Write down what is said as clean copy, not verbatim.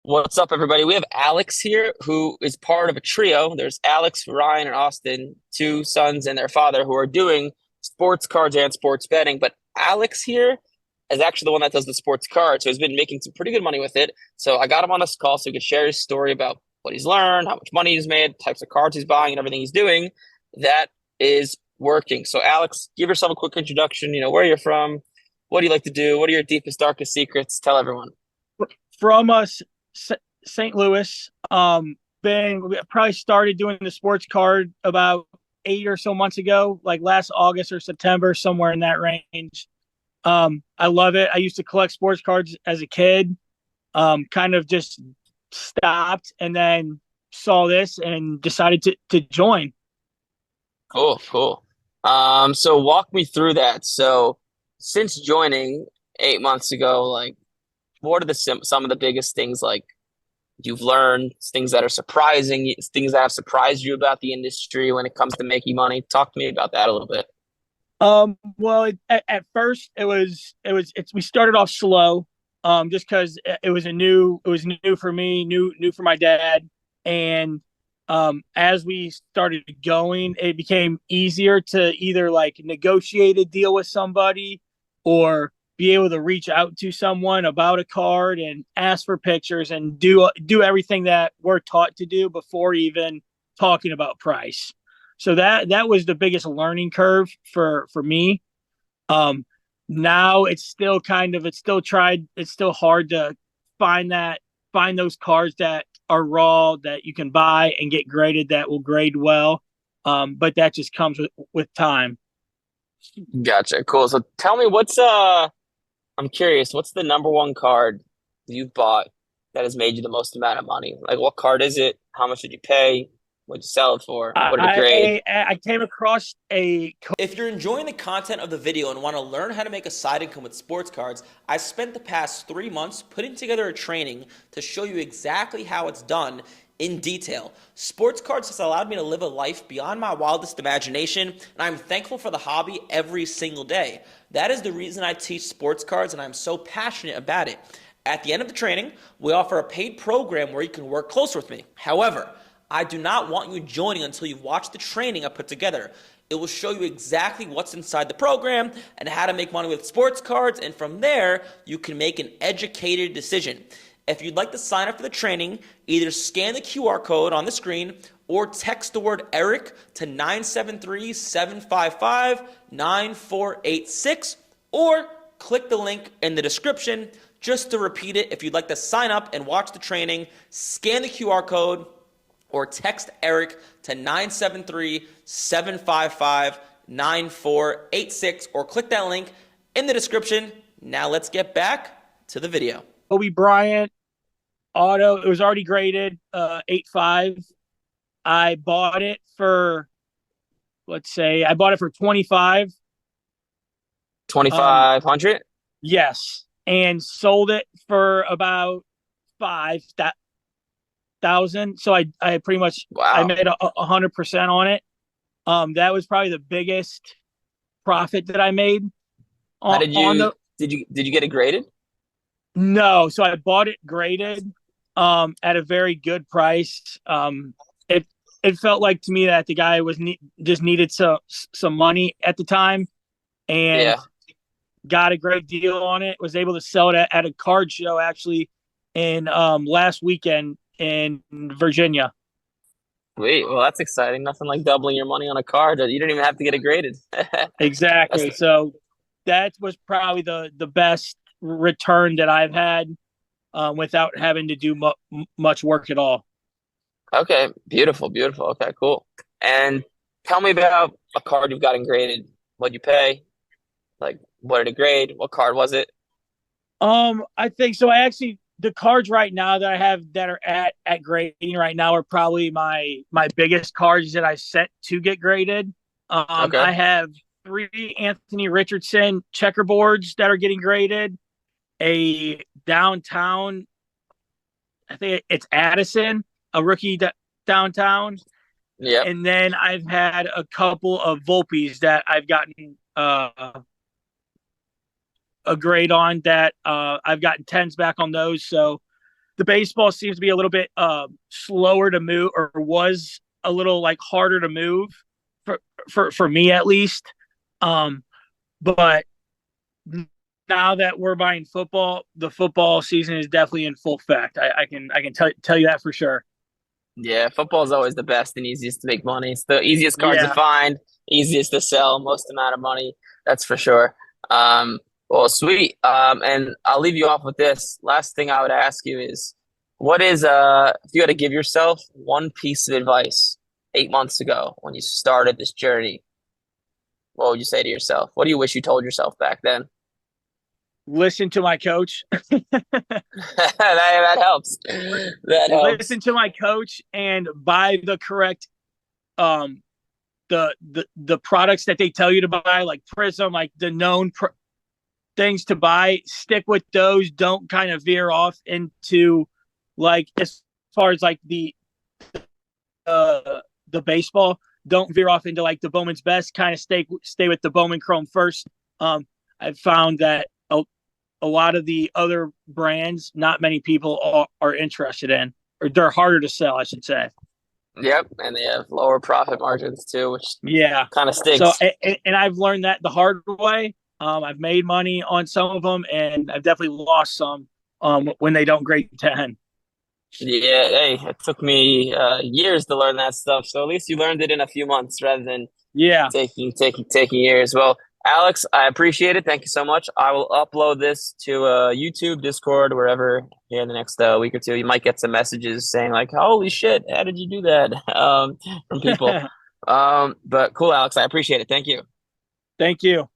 What's up, everybody? We have Alex here, who is part of a trio. There's Alex, Ryan, and Austin, two sons and their father, who are doing sports cards and sports betting. But Alex here is actually the one that does the sports cards, so he's been making some pretty good money with it. So I got him on this call so he could share his story about what he's learned, how much money he's made, types of cards he's buying, and everything he's doing that is working. So, Alex, give yourself a quick introduction. Where you're from, what do you like to do, what are your deepest, darkest secrets? Tell everyone. From us, St. Louis. Been probably started doing the sports card about 8 or so months ago, like last August or September, somewhere in that range. I love it. I used to collect sports cards as a kid. Kind of just stopped and then saw this and decided to join. Cool, cool. So walk me through that. So since joining 8 months ago, like what are some of the biggest things like you've learned, things that are surprising, things that have surprised you about the industry when it comes to making money? Talk to me about that a little bit. Well, at first we started off slow, just because it was new for me, new for my dad, and as we started going, it became easier to either like negotiate a deal with somebody or be able to reach out to someone about a card and ask for pictures and do everything that we're taught to do before even talking about price. So that was the biggest learning curve for me. Um, Now it's still hard to find those cards that are raw that you can buy and get graded that will grade well. But that just comes with time. Gotcha. Cool. So tell me I'm curious, what's the number one card you've bought that has made you the most amount of money? Like what card is it? How much did you pay? What'd you sell it for? What did it grade? I came across a If you're enjoying the content of the video and want to learn how to make a side income with sports cards, I spent the past 3 months putting together a training to show you exactly how it's done in detail. Sports cards has allowed me to live a life beyond my wildest imagination, and I'm thankful for the hobby every single day. That is the reason I teach sports cards, and I'm so passionate about it. At the end of the training, we offer a paid program where you can work closer with me. However, I do not want you joining until you've watched the training I put together. It will show you exactly what's inside the program and how to make money with sports cards, and from there, you can make an educated decision. If you'd like to sign up for the training, either scan the QR code on the screen or text the word Eric to 973-755-9486 or click the link in the description. Just to repeat it, if you'd like to sign up and watch the training, scan the QR code or text Eric to 973-755-9486 or click that link in the description. Now let's get back to the video. Kobe Bryant auto. It was already graded 8.5. I bought it for, let's say, I bought it for 25. 2,500? Yes, and sold it for about 5,000. So I pretty much I Wow. made 100% on it. That was probably the biggest profit that I made How on the. did you get it graded? No, so I bought it graded at a very good price. It felt like to me that the guy just needed some money at the time and Yeah. got a great deal on it. Was able to sell it at a card show actually in last weekend in Virginia. Sweet. Well, that's exciting. Nothing like doubling your money on a card. You don't even have to get it graded. That's Exactly. So that was probably the best return that I've had without having to do much work at all. okay. Beautiful, beautiful. Okay, cool. And tell me about a card you've gotten graded. What'd you pay? Like, what did it grade? What card was it? I think so. The cards right now that I have that are at grading right now are probably my biggest cards that I set to get graded. Okay. I have three Anthony Richardson checkerboards that are getting graded. A downtown, I think it's Addison, a rookie downtown, Yep. and then I've had a couple of Volpes that I've gotten a grade on that I've gotten tens back on those. So the baseball seems to be a little bit slower to move, or was a little like harder to move for me at least. But now that we're buying football, the football season is definitely in full effect. I can tell you that for sure. Yeah, football is always the best and easiest to make money. It's the easiest cards to Yeah. find, easiest to sell, most amount of money. That's for sure. Um, well, sweet. And I'll leave you off with this. Last thing I would ask you is, what is if you had to give yourself one piece of advice 8 months ago when you started this journey, what would you say to yourself? What do you wish you told yourself back then? Listen to my coach. That helps. That helps. Listen to my coach and buy the correct um the products that they tell you to buy, like Prism, like the known things to buy. Stick with those. Don't kind of veer off into like as far as like the baseball. Don't veer off into like the Bowman's Best. Kind of stay with the Bowman Chrome first. I've found that a lot of the other brands, not many people are interested in, or they're harder to sell, I should say. Yep, and they have lower profit margins too, which Yeah. kind of So, stinks. and I've learned that the hard way. I've made money on some of them, and I've definitely lost some when they don't grade 10. Yeah, hey, it took me years to learn that stuff. So at least you learned it in a few months rather than Yeah. taking years. Well, Alex, I appreciate it. Thank you so much. I will upload this to YouTube, Discord, wherever here in the next week or two. You might get some messages saying like, "Holy shit, how did you do that?" From people. But cool, Alex. I appreciate it. Thank you. Thank you.